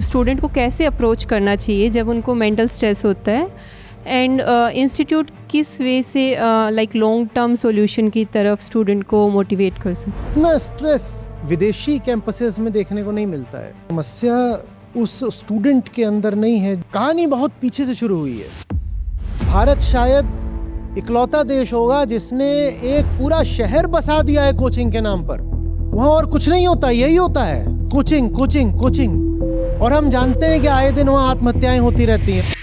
Student को कैसे approach करना चाहिए जब उनको मेंटल स्ट्रेस होता है, एंड इंस्टीट्यूट किस वे से लाइक लॉन्ग टर्म सॉल्यूशन की तरफ स्टूडेंट को मोटिवेट कर सकते। इतना स्ट्रेस विदेशी कैंपसेस में देखने को नहीं मिलता है। समस्या उस स्टूडेंट के अंदर नहीं है। कहानी बहुत पीछे से शुरू हुई है। भारत शायद इकलौता देश होगा जिसने एक पूरा शहर बसा दिया है कोचिंग के नाम पर। वहां और कुछ नहीं होता, यही होता है, कोचिंग कोचिंग कोचिंग। और हम जानते हैं कि आए दिन वहां आत्महत्याएं होती रहती हैं।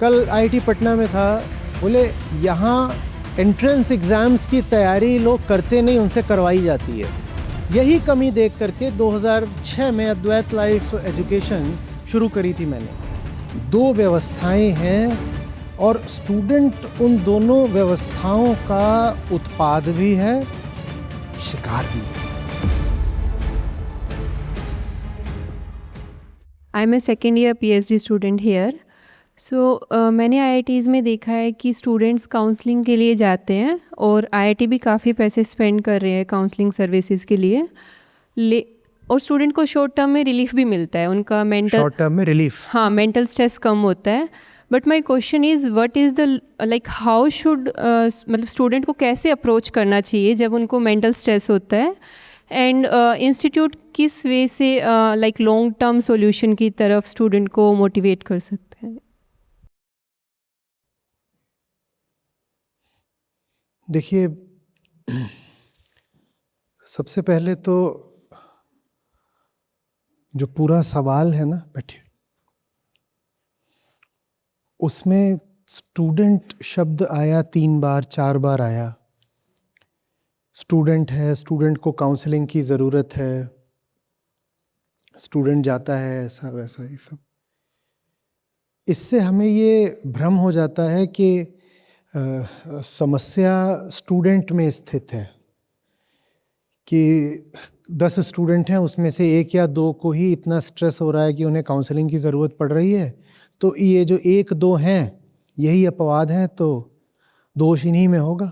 कल आईआईटी पटना में था, बोले यहाँ एंट्रेंस एग्जाम्स की तैयारी लोग करते नहीं, उनसे करवाई जाती है। यही कमी देख करके 2006 में अद्वैत लाइफ एजुकेशन शुरू करी थी मैंने। दो व्यवस्थाएं हैं और स्टूडेंट उन दोनों व्यवस्थाओं का उत्पाद भी है, शिकार भी है। I am a second year PhD student here. So मैंने IITs में देखा है कि स्टूडेंट्स काउंसलिंग के लिए जाते हैं और IIT भी काफ़ी पैसे स्पेंड कर रहे हैं काउंसलिंग सर्विसेज के लिए, और स्टूडेंट को शॉर्ट टर्म में रिलीफ भी मिलता है, उनका मेंटल शॉर्ट टर्म में रिलीफ, हाँ, मेंटल स्ट्रेस कम होता है। But my question is what is the like how should मतलब स्टूडेंट को कैसे अप्रोच करना चाहिए जब उनको मेंटल स्ट्रेस होता है, एंड इंस्टीट्यूट किस वे से लाइक लॉन्ग टर्म सॉल्यूशन की तरफ स्टूडेंट को मोटिवेट कर सकते हैं। देखिए, सबसे पहले तो जो पूरा सवाल है ना, बैठिए, उसमें स्टूडेंट शब्द आया 3 बार 4 बार आया। स्टूडेंट है, स्टूडेंट को काउंसलिंग की ज़रूरत है, स्टूडेंट जाता है, ऐसा वैसा ये सब। इससे हमें ये भ्रम हो जाता है कि समस्या स्टूडेंट में स्थित है, कि 10 स्टूडेंट हैं, उसमें से 1 या 2 को ही इतना स्ट्रेस हो रहा है कि उन्हें काउंसलिंग की ज़रूरत पड़ रही है, तो ये जो 1-2 हैं यही अपवाद हैं, तो दोष इन्हीं में होगा।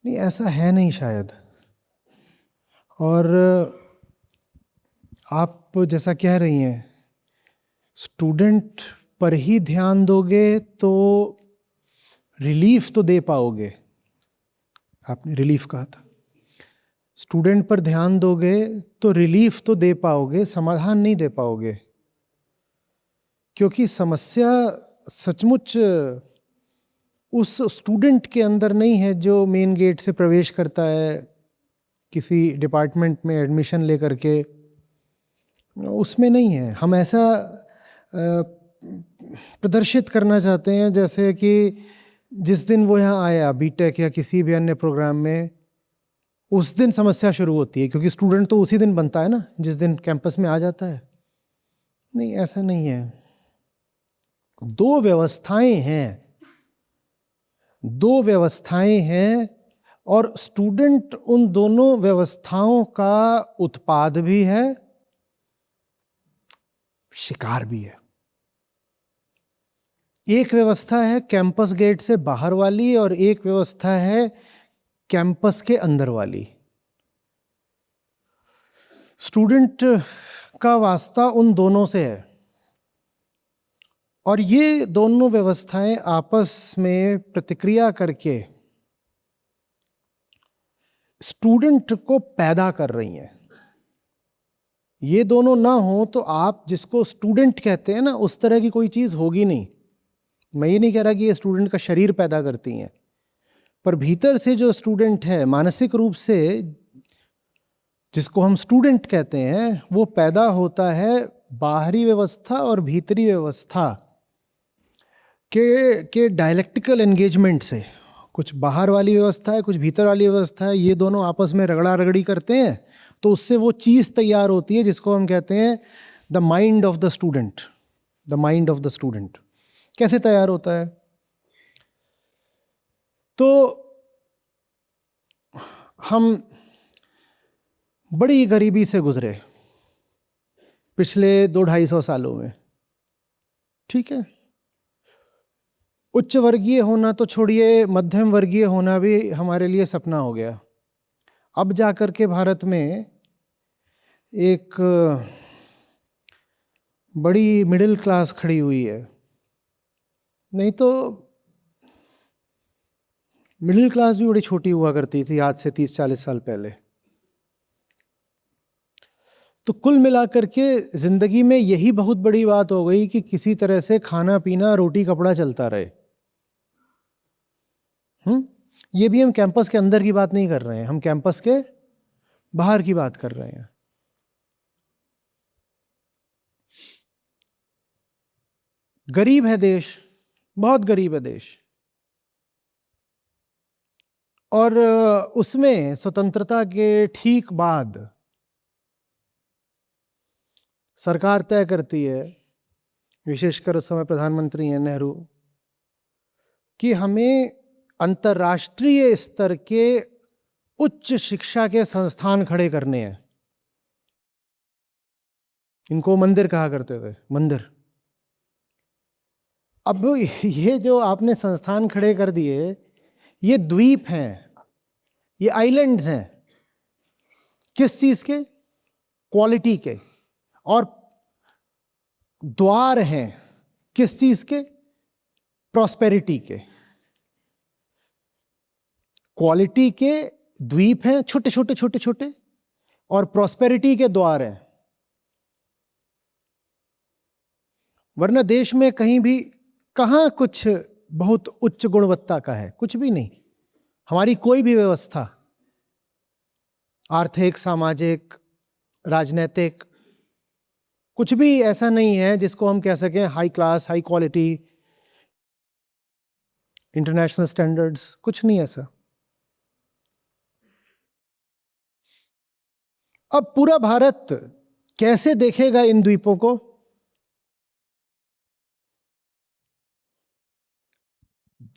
नहीं, ऐसा है नहीं शायद। और आप जैसा कह रही हैं, स्टूडेंट पर ही ध्यान दोगे तो रिलीफ तो दे पाओगे। आपने रिलीफ कहा था। स्टूडेंट पर ध्यान दोगे तो रिलीफ तो दे पाओगे, समाधान नहीं दे पाओगे, क्योंकि समस्या सचमुच उस स्टूडेंट के अंदर नहीं है जो मेन गेट से प्रवेश करता है किसी डिपार्टमेंट में एडमिशन लेकर के, उसमें नहीं है। हम ऐसा प्रदर्शित करना चाहते हैं जैसे कि जिस दिन वो यहाँ आया बीटेक या किसी भी अन्य प्रोग्राम में, उस दिन समस्या शुरू होती है, क्योंकि स्टूडेंट तो उसी दिन बनता है ना, जिस दिन कैंपस में आ जाता है। नहीं, ऐसा नहीं है। 2 व्यवस्थाएं हैं और स्टूडेंट उन दोनों व्यवस्थाओं का उत्पाद भी है, शिकार भी है। एक व्यवस्था है कैंपस गेट से बाहर वाली और एक व्यवस्था है कैंपस के अंदर वाली। स्टूडेंट का वास्ता उन दोनों से है, और ये दोनों व्यवस्थाएं आपस में प्रतिक्रिया करके स्टूडेंट को पैदा कर रही हैं। ये दोनों ना हो तो आप जिसको स्टूडेंट कहते हैं ना, उस तरह की कोई चीज़ होगी नहीं। मैं ये नहीं कह रहा कि ये स्टूडेंट का शरीर पैदा करती हैं, पर भीतर से जो स्टूडेंट है, मानसिक रूप से जिसको हम स्टूडेंट कहते हैं, वो पैदा होता है बाहरी व्यवस्था और भीतरी व्यवस्था के डायलेक्टिकल एंगेजमेंट से। कुछ बाहर वाली व्यवस्था है, कुछ भीतर वाली व्यवस्था है, ये दोनों आपस में रगड़ा रगड़ी करते हैं, तो उससे वो चीज़ तैयार होती है जिसको हम कहते हैं the mind of the student. The mind of the student कैसे तैयार होता है? तो हम बड़ी गरीबी से गुजरे पिछले 200-250 सालों में, ठीक है। उच्च वर्गीय होना तो छोड़िए, मध्यम वर्गीय होना भी हमारे लिए सपना हो गया। अब जाकर के भारत में एक बड़ी मिडिल क्लास खड़ी हुई है। नहीं तो मिडिल क्लास भी बड़ी छोटी हुआ करती थी आज से 30-40 साल पहले। तो कुल मिलाकर के जिंदगी में यही बहुत बड़ी बात हो गई कि किसी तरह से खाना पीना रोटी कपड़ा चलता रहे। ये भी हम कैंपस के अंदर की बात नहीं कर रहे हैं, हम कैंपस के बाहर की बात कर रहे हैं। गरीब है देश, बहुत गरीब है देश, और उसमें स्वतंत्रता के ठीक बाद सरकार तय करती है, विशेषकर उस समय प्रधानमंत्री हैं नेहरू, कि हमें अंतर्राष्ट्रीय स्तर के उच्च शिक्षा के संस्थान खड़े करने हैं। इनको मंदिर कहा करते थे, मंदिर। अब ये जो आपने संस्थान खड़े कर दिए, ये द्वीप हैं, ये आइलैंड्स हैं। किस चीज के? क्वालिटी के। और द्वार हैं किस चीज के? प्रॉस्पेरिटी के। क्वालिटी के द्वीप हैं, छोटे छोटे छोटे छोटे, और प्रॉस्पेरिटी के द्वार हैं। वरना देश में कहीं भी कहां कुछ बहुत उच्च गुणवत्ता का है? कुछ भी नहीं। हमारी कोई भी व्यवस्था, आर्थिक, सामाजिक, राजनीतिक, कुछ भी ऐसा नहीं है जिसको हम कह सकें high class, high quality, international standards, कुछ नहीं ऐसा। अब पूरा भारत कैसे देखेगा इन द्वीपों को?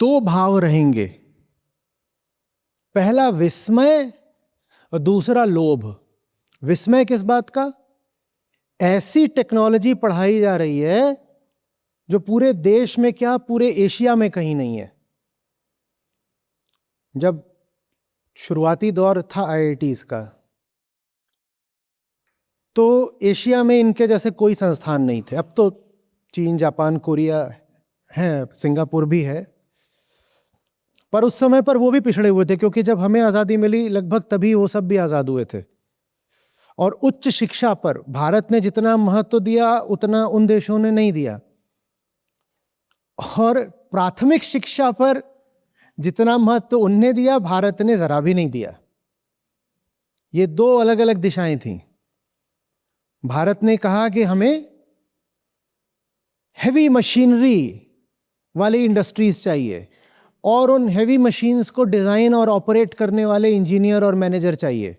दो भाव रहेंगे, पहला विस्मय और दूसरा लोभ। विस्मय किस बात का? ऐसी टेक्नोलॉजी पढ़ाई जा रही है जो पूरे देश में क्या, पूरे एशिया में कहीं नहीं है। जब शुरुआती दौर था आईआईटीज का, तो एशिया में इनके जैसे कोई संस्थान नहीं थे। अब तो चीन, जापान, कोरिया है, सिंगापुर भी है, पर उस समय पर वो भी पिछड़े हुए थे, क्योंकि जब हमें आज़ादी मिली लगभग तभी वो सब भी आज़ाद हुए थे। और उच्च शिक्षा पर भारत ने जितना महत्व दिया उतना उन देशों ने नहीं दिया, और प्राथमिक शिक्षा पर जितना महत्व उनने दिया भारत ने जरा भी नहीं दिया। ये दो अलग अलग दिशाएं थीं। भारत ने कहा कि हमें हेवी मशीनरी वाली इंडस्ट्रीज चाहिए, और उन हेवी मशीन्स को डिजाइन और ऑपरेट करने वाले इंजीनियर और मैनेजर चाहिए।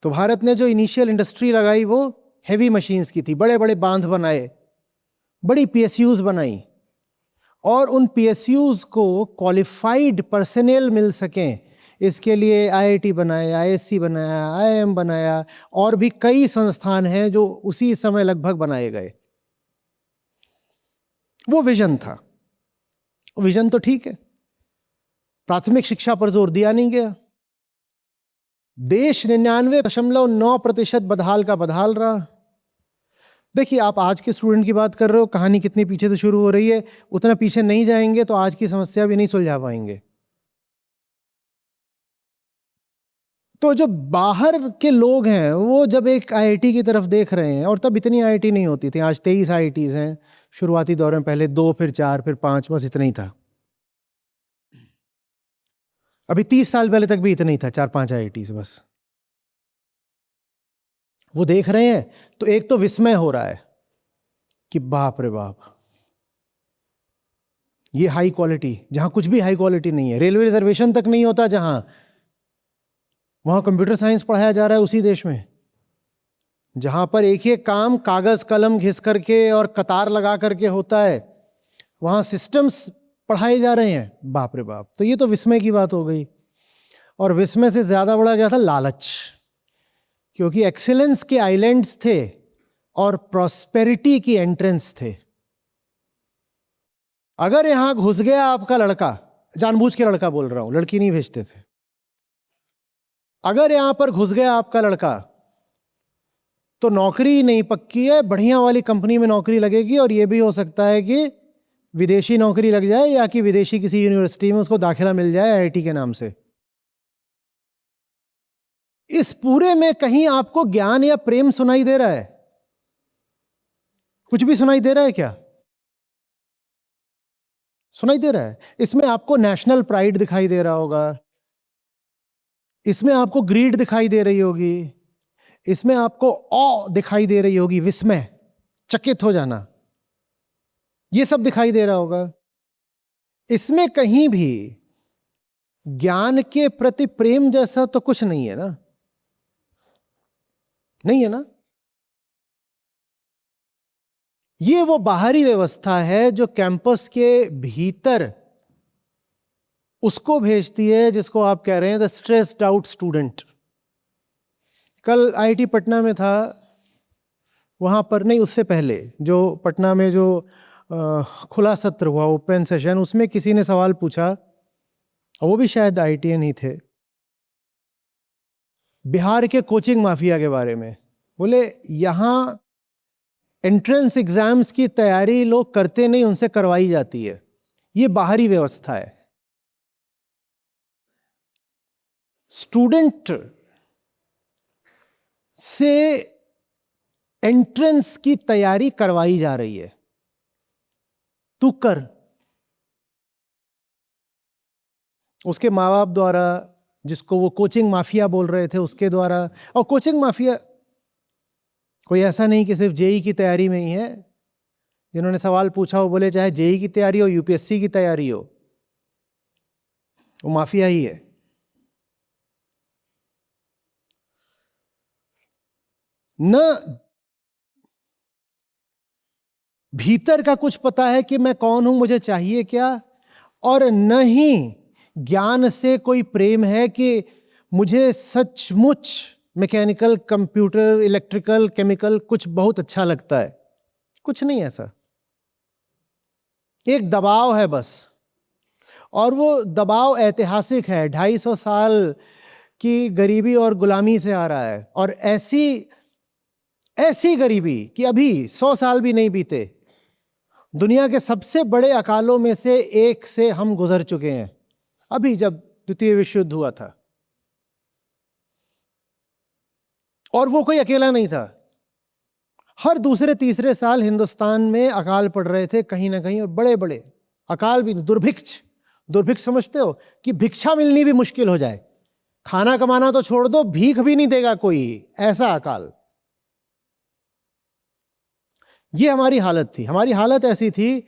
तो भारत ने जो इनिशियल इंडस्ट्री लगाई वो हेवी मशीन्स की थी। बड़े बड़े बांध बनाए, बड़ी पीएसयूज बनाई, और उन पीएसयूज को क्वालिफाइड पर्सनेल मिल सकें इसके लिए आईआईटी बनाया, आईएससी बनाया, आईआईएम बनाया, और भी कई संस्थान हैं जो उसी समय लगभग बनाए गए। वो विजन था। विजन तो ठीक है, प्राथमिक शिक्षा पर जोर दिया नहीं गया। देश 99.9% बदहाल का बदहाल रहा। देखिए, आप आज के स्टूडेंट की बात कर रहे हो, कहानी कितनी पीछे से शुरू हो रही है। उतना पीछे नहीं जाएंगे तो आज की समस्या भी नहीं सुलझा पाएंगे। तो जो बाहर के लोग हैं वो जब एक आईआईटी की तरफ देख रहे हैं, और तब इतनी आईआईटी नहीं होती थी, आज 23 आईआईटीज हैं। शुरुआती दौर में पहले 2, फिर 4, फिर 5, बस इतना ही था। अभी 30 साल पहले तक भी इतना ही था, 4-5 आईआईटीज बस। वो देख रहे हैं तो एक तो विस्मय हो रहा है कि बाप रे बाप, ये हाई क्वालिटी, जहां कुछ भी हाई क्वालिटी नहीं है। रेलवे रिजर्वेशन तक नहीं होता जहां, वहां कंप्यूटर साइंस पढ़ाया जा रहा है उसी देश में। जहां पर एक एक काम कागज कलम घिस करके और कतार लगा करके होता है, वहां सिस्टम्स पढ़ाए जा रहे हैं। बाप रे बाप। तो ये तो विस्मय की बात हो गई। और विस्मय से ज्यादा बड़ा क्या था? लालच। क्योंकि एक्सीलेंस के आइलैंड्स थे और प्रॉस्पेरिटी की एंट्रेंस थे। अगर यहां घुस गया आपका लड़का, जानबूझ के लड़का बोल रहा हूं, लड़की नहीं भेजते थे, अगर यहां पर घुस गया आपका लड़का तो नौकरी नहीं पक्की है, बढ़िया वाली कंपनी में नौकरी लगेगी, और ये भी हो सकता है कि विदेशी नौकरी लग जाए या कि विदेशी किसी यूनिवर्सिटी में उसको दाखिला मिल जाए आईआईटी के नाम से। इस पूरे में कहीं आपको ज्ञान या प्रेम सुनाई दे रहा है? कुछ भी सुनाई दे रहा है क्या? सुनाई दे रहा है? इसमें आपको नेशनल प्राइड दिखाई दे रहा होगा, इसमें आपको ग्रीड दिखाई दे रही होगी, इसमें आपको ऑ दिखाई दे रही होगी, विस्मय, चकित हो जाना, ये सब दिखाई दे रहा होगा। इसमें कहीं भी ज्ञान के प्रति प्रेम जैसा तो कुछ नहीं है ना? नहीं है ना? ये वो बाहरी व्यवस्था है जो कैंपस के भीतर उसको भेजती है जिसको आप कह रहे हैं द स्ट्रेस्ड आउट स्टूडेंट। कल आईआईटी पटना में था, वहां पर नहीं, उससे पहले जो पटना में जो खुला सत्र हुआ, ओपन सेशन, उसमें किसी ने सवाल पूछा, और वो भी शायद आईआईटीएन ही थे, बिहार के कोचिंग माफिया के बारे में। बोले यहां एंट्रेंस एग्जाम्स की तैयारी लोग करते नहीं, उनसे करवाई जाती है, ये बाहरी व्यवस्था है। स्टूडेंट से एंट्रेंस की तैयारी करवाई जा रही है, तू कर। उसके माँ बाप द्वारा, जिसको वो कोचिंग माफिया बोल रहे थे, उसके द्वारा। और कोचिंग माफिया कोई ऐसा नहीं कि सिर्फ जेई की तैयारी में ही है। जिन्होंने सवाल पूछा वो बोले चाहे जेई की तैयारी हो, यूपीएससी की तैयारी हो, वो माफिया ही है। न भीतर का कुछ पता है कि मैं कौन हूं, मुझे चाहिए क्या, और न ही ज्ञान से कोई प्रेम है कि मुझे सचमुच मैकेनिकल, कंप्यूटर, इलेक्ट्रिकल, केमिकल कुछ बहुत अच्छा लगता है। कुछ नहीं ऐसा, एक दबाव है बस, और वो दबाव ऐतिहासिक है, 250 साल की गरीबी और गुलामी से आ रहा है। और ऐसी गरीबी कि अभी 100 साल भी नहीं बीते, दुनिया के सबसे बड़े अकालों में से एक से हम गुजर चुके हैं, अभी जब द्वितीय विश्व युद्ध हुआ था। और वो कोई अकेला नहीं था, हर दूसरे तीसरे साल हिंदुस्तान में अकाल पड़ रहे थे कहीं ना कहीं, और बड़े बड़े अकाल भी। दुर्भिक्ष समझते हो कि भिक्षा मिलनी भी मुश्किल हो जाए, खाना कमाना तो छोड़ दो, भीख भी नहीं देगा कोई, ऐसा अकाल। ये हमारी हालत थी। हमारी हालत ऐसी थी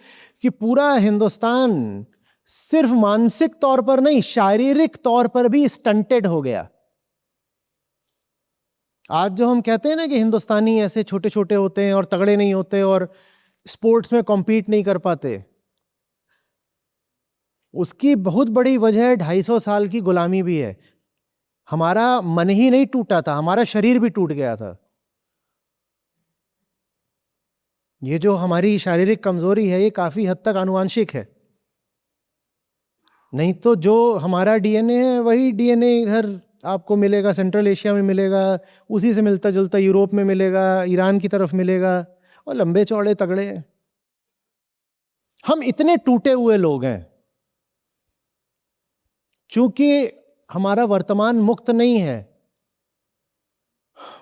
कि पूरा हिंदुस्तान सिर्फ मानसिक तौर पर नहीं, शारीरिक तौर पर भी स्टंटेड हो गया। आज जो हम कहते हैं ना कि हिंदुस्तानी ऐसे छोटे छोटे होते हैं और तगड़े नहीं होते और स्पोर्ट्स में कॉम्पीट नहीं कर पाते, उसकी बहुत बड़ी वजह 250 साल की गुलामी भी है। हमारा मन ही नहीं टूटा था, हमारा शरीर भी टूट गया था। ये जो हमारी शारीरिक कमजोरी है, ये काफी हद तक आनुवांशिक है। नहीं तो जो हमारा डीएनए है वही डीएनए इधर आपको मिलेगा, सेंट्रल एशिया में मिलेगा, उसी से मिलता जुलता यूरोप में मिलेगा, ईरान की तरफ मिलेगा, और लंबे चौड़े तगड़े हैं। हम इतने टूटे हुए लोग हैं क्योंकि हमारा वर्तमान मुक्त नहीं है,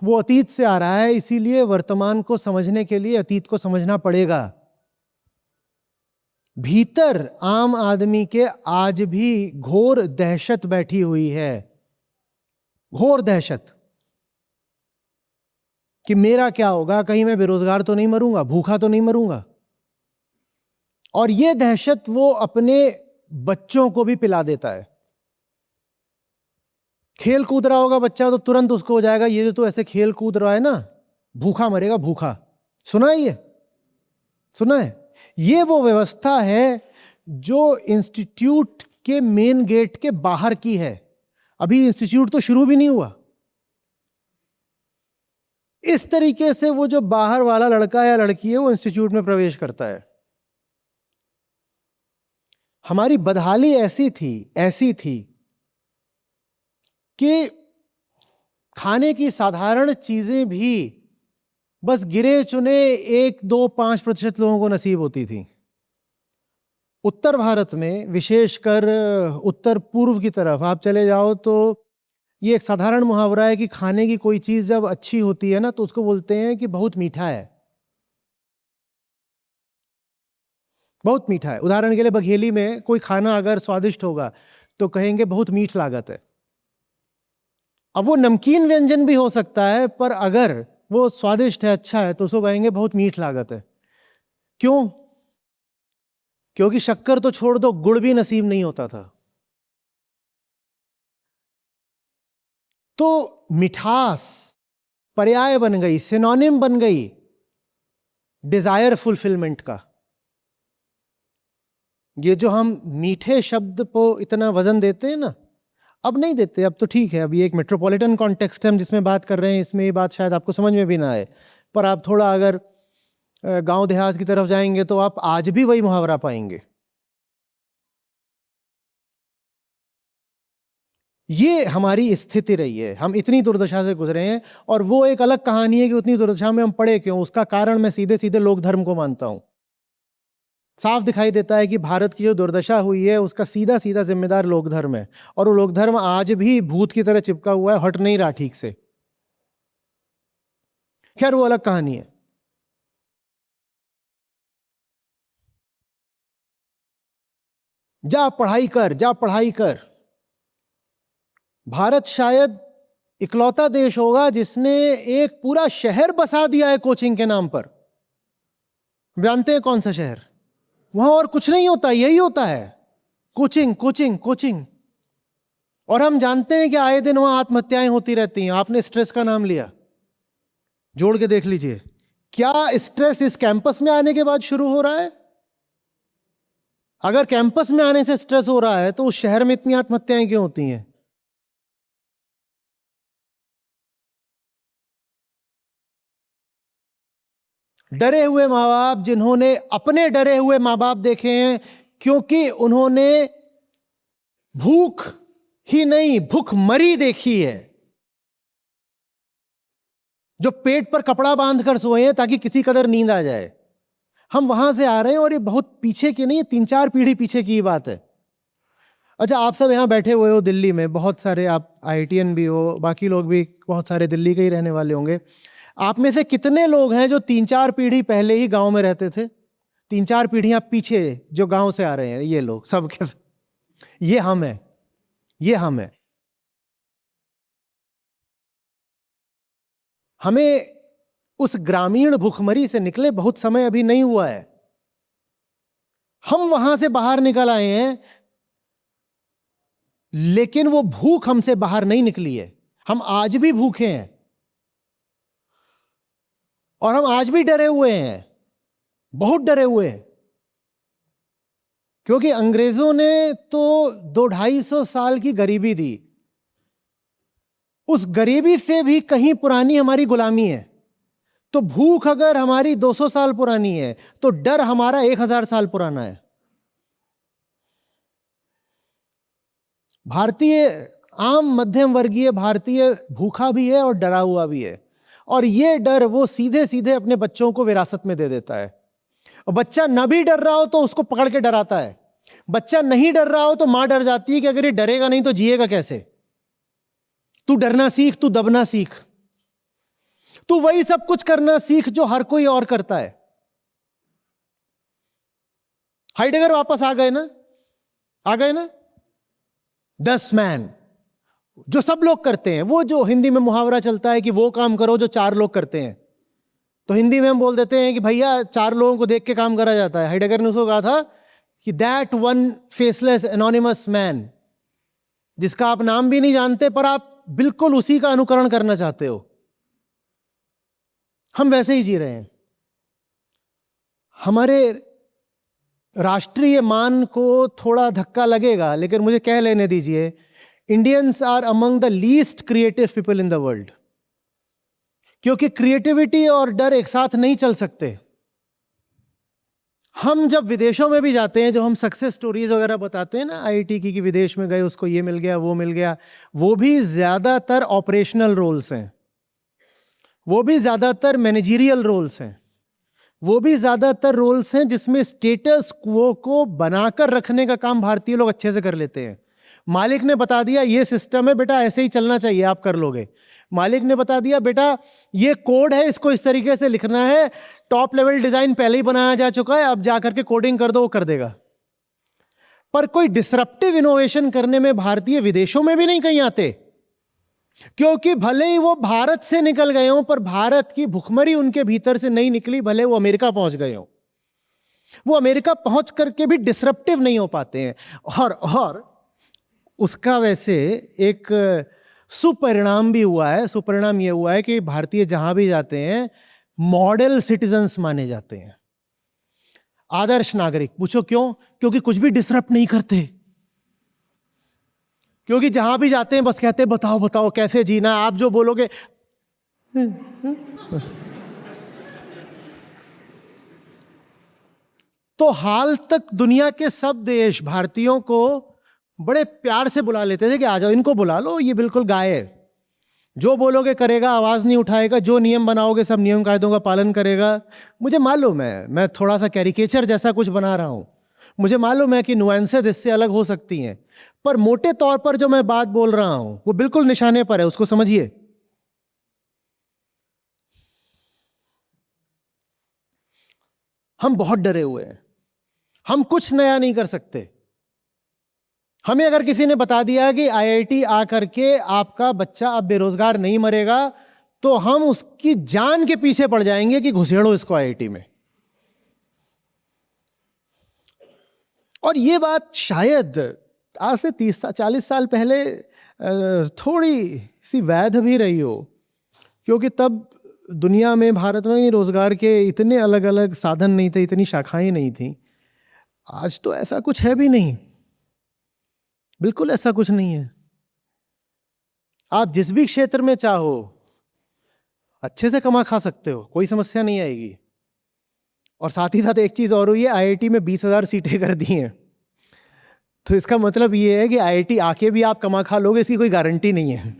वो अतीत से आ रहा है। इसीलिए वर्तमान को समझने के लिए अतीत को समझना पड़ेगा। भीतर आम आदमी के आज भी घोर दहशत बैठी हुई है, घोर दहशत कि मेरा क्या होगा, कहीं मैं बेरोजगार तो नहीं मरूंगा, भूखा तो नहीं मरूंगा। और यह दहशत वो अपने बच्चों को भी पिला देता है। खेल कूद रहा होगा बच्चा तो तुरंत उसको हो जाएगा, ये जो तो ऐसे खेल कूद रहा है ना, भूखा मरेगा, भूखा। सुना है? ये सुना है? ये वो व्यवस्था है जो इंस्टीट्यूट के मेन गेट के बाहर की है। अभी इंस्टीट्यूट तो शुरू भी नहीं हुआ। इस तरीके से वो जो बाहर वाला लड़का या लड़की है वो इंस्टीट्यूट में प्रवेश करता है। हमारी बदहाली ऐसी थी कि खाने की साधारण चीजें भी बस गिरे चुने 1-2-5% लोगों को नसीब होती थी। उत्तर भारत में, विशेषकर उत्तर पूर्व की तरफ आप चले जाओ तो ये एक साधारण मुहावरा है कि खाने की कोई चीज जब अच्छी होती है ना तो उसको बोलते हैं कि बहुत मीठा है, बहुत मीठा है। उदाहरण के लिए बघेली में कोई खाना अगर स्वादिष्ट होगा तो कहेंगे बहुत मीठ लागत है। अब वो नमकीन व्यंजन भी हो सकता है, पर अगर वो स्वादिष्ट है, अच्छा है, तो उसको कहेंगे बहुत मीठ लागत है। क्यों? क्योंकि शक्कर तो छोड़ दो, गुड़ भी नसीब नहीं होता था। तो मिठास पर्याय बन गई, सिनोनिम बन गई डिजायर फुलफिलमेंट का। ये जो हम मीठे शब्द को इतना वजन देते हैं ना, अब नहीं देते। अब तो ठीक है, अब ये एक मेट्रोपॉलिटन कॉन्टेक्स्ट है हम जिसमें बात कर रहे हैं, इसमें ये बात शायद आपको समझ में भी ना आए। पर आप थोड़ा अगर गांव देहात की तरफ जाएंगे तो आप आज भी वही मुहावरा पाएंगे। ये हमारी स्थिति रही है, हम इतनी दुर्दशा से गुजरे हैं। और वो एक अलग कहानी है कि उतनी दुर्दशा में हम पड़े क्यों। उसका कारण मैं सीधे सीधे लोक धर्म को मानता हूं। साफ दिखाई देता है कि भारत की जो दुर्दशा हुई है उसका सीधा सीधा जिम्मेदार लोक धर्म है। और वो लोक धर्म आज भी भूत की तरह चिपका हुआ है, हट नहीं रहा ठीक से। खैर वो अलग कहानी है। जा पढ़ाई कर, जा पढ़ाई कर। भारत शायद इकलौता देश होगा जिसने एक पूरा शहर बसा दिया है कोचिंग के नाम पर। जानते हैं कौन सा शहर? वहां और कुछ नहीं होता, यही होता है, कोचिंग कोचिंग कोचिंग। और हम जानते हैं कि आए दिन वहां आत्महत्याएं होती रहती हैं। आपने स्ट्रेस का नाम लिया, जोड़ के देख लीजिए, क्या स्ट्रेस इस कैंपस में आने के बाद शुरू हो रहा है? अगर कैंपस में आने से स्ट्रेस हो रहा है तो उस शहर में इतनी आत्महत्याएं क्यों होती हैं? डरे हुए माँ बाप, जिन्होंने अपने डरे हुए माँ बाप देखे हैं, क्योंकि उन्होंने भूख ही नहीं भूखमरी देखी है। जो पेट पर कपड़ा बांधकर सोए हैं ताकि किसी कदर नींद आ जाए। हम वहां से आ रहे हैं और ये बहुत पीछे की नहीं है, 3-4 पीढ़ी पीछे की बात है। अच्छा, आप सब यहां बैठे हुए हो दिल्ली में, बहुत सारे आप IITian भी हो, बाकी लोग भी बहुत सारे दिल्ली के ही रहने वाले होंगे। आप में से कितने लोग हैं जो 3-4 पीढ़ी पहले ही गांव में रहते थे? 3-4 पीढ़ियां पीछे जो गांव से आ रहे हैं, ये लोग सब के, ये हम हैं, ये हम हैं। हमें उस ग्रामीण भूखमरी से निकले बहुत समय अभी नहीं हुआ है। हम वहां से बाहर निकल आए हैं, लेकिन वो भूख हमसे बाहर नहीं निकली है। हम आज भी भूखे हैं और हम आज भी डरे हुए हैं, बहुत डरे हुए हैं। क्योंकि अंग्रेजों ने तो 200-250 साल की गरीबी दी। उस गरीबी से भी कहीं पुरानी हमारी गुलामी है। तो भूख अगर हमारी 200 साल पुरानी है तो डर हमारा 1000 साल पुराना है। भारतीय आम मध्यम वर्गीय भारतीय भूखा भी है और डरा हुआ भी है। और ये डर वो सीधे सीधे अपने बच्चों को विरासत में दे देता है। और बच्चा न भी डर रहा हो तो उसको पकड़ के डराता है। बच्चा नहीं डर रहा हो तो मां डर जाती है कि अगर ये डरेगा नहीं तो जिएगा कैसे। तू डरना सीख, तू दबना सीख, तू वही सब कुछ करना सीख जो हर कोई और करता है। हाइडेगर वापस आ गए ना, आ गए ना। 10 मैन जो सब लोग करते हैं, वो जो हिंदी में मुहावरा चलता है कि वो काम करो जो 4 लोग करते हैं, तो हिंदी में हम बोल देते हैं कि भैया 4 लोगों को देख के काम करा जाता है। हाइडेगर ने उसको कहा था कि that one faceless anonymous man, जिसका आप नाम भी नहीं जानते पर आप बिल्कुल उसी का अनुकरण करना चाहते हो। हम वैसे ही जी रहे हैं। हमारे राष्ट्रीय मान को थोड़ा धक्का लगेगा, लेकिन मुझे कह लेने दीजिए, Indians are among the least creative people in the world. क्योंकि क्रिएटिविटी और डर एक साथ नहीं चल सकते। हम जब विदेशों में भी जाते हैं, जो हम सक्सेस स्टोरीज वगैरह बताते हैं ना IIT की, कि विदेश में गए उसको ये मिल गया वो मिल गया, वो भी ज्यादातर ऑपरेशनल रोल्स हैं। वो भी ज्यादातर मैनेजरियल रोल्स हैं, वो भी ज्यादातर रोल्स हैं जिसमें स्टेटस क्वो को बनाकर रखने का काम भारतीय लोग अच्छे से कर लेते हैं। मालिक ने बता दिया ये सिस्टम है बेटा, ऐसे ही चलना चाहिए, आप कर लोगे। मालिक ने बता दिया बेटा ये कोड है, इसको इस तरीके से लिखना है, टॉप लेवल डिजाइन पहले ही बनाया जा चुका है, अब जाकर के कोडिंग कर दो, वो कर देगा। पर कोई डिसरप्टिव इनोवेशन करने में भारतीय विदेशों में भी नहीं कहीं आते, क्योंकि भले ही वो भारत से निकल गए हों, पर भारत की भुखमरी उनके भीतर से नहीं निकली। भले वो अमेरिका पहुंच गए हों, वो अमेरिका पहुंच करके भी डिसरप्टिव नहीं हो पाते हैं। और उसका वैसे एक सुपरिणाम भी हुआ है। सुपरिणाम ये हुआ है कि भारतीय जहां भी जाते हैं मॉडल सिटीजन्स माने जाते हैं, आदर्श नागरिक। पूछो क्यों? क्योंकि कुछ भी डिसरप्ट नहीं करते, क्योंकि जहां भी जाते हैं बस कहते हैं बताओ बताओ कैसे जीना है, आप जो बोलोगे। तो हाल तक दुनिया के सब देश भारतीयों को बड़े प्यार से बुला लेते थे कि आ जाओ, इनको बुला लो, ये बिल्कुल गाय है, जो बोलोगे करेगा, आवाज नहीं उठाएगा, जो नियम बनाओगे सब नियम कायदों का पालन करेगा। मुझे मालूम है मैं थोड़ा सा कैरिकेचर जैसा कुछ बना रहा हूं, मुझे मालूम है कि नुआंसेस इससे अलग हो सकती हैं, पर मोटे तौर पर जो मैं बात बोल रहा हूं वो बिल्कुल निशाने पर है, उसको समझिए। हम बहुत डरे हुए हैं, हम कुछ नया नहीं कर सकते। हमें अगर किसी ने बता दिया कि आईआईटी आकर के आपका बच्चा अब बेरोजगार नहीं मरेगा, तो हम उसकी जान के पीछे पड़ जाएंगे कि घुसेड़ो इसको आईआईटी में। और ये बात शायद आज से 30-40 साल पहले थोड़ी सी वैध भी रही हो, क्योंकि तब दुनिया में, भारत में रोजगार के इतने अलग अलग साधन नहीं थे, इतनी शाखाएं नहीं थी। आज तो ऐसा कुछ है भी नहीं, बिल्कुल ऐसा कुछ नहीं है। आप जिस भी क्षेत्र में चाहो अच्छे से कमा खा सकते हो, कोई समस्या नहीं आएगी। और साथ ही साथ एक चीज और हुई है, आईआईटी में 20,000 सीटें कर दी हैं, तो इसका मतलब ये है कि आईआईटी आके भी आप कमा खा लोगे, इसकी कोई गारंटी नहीं है।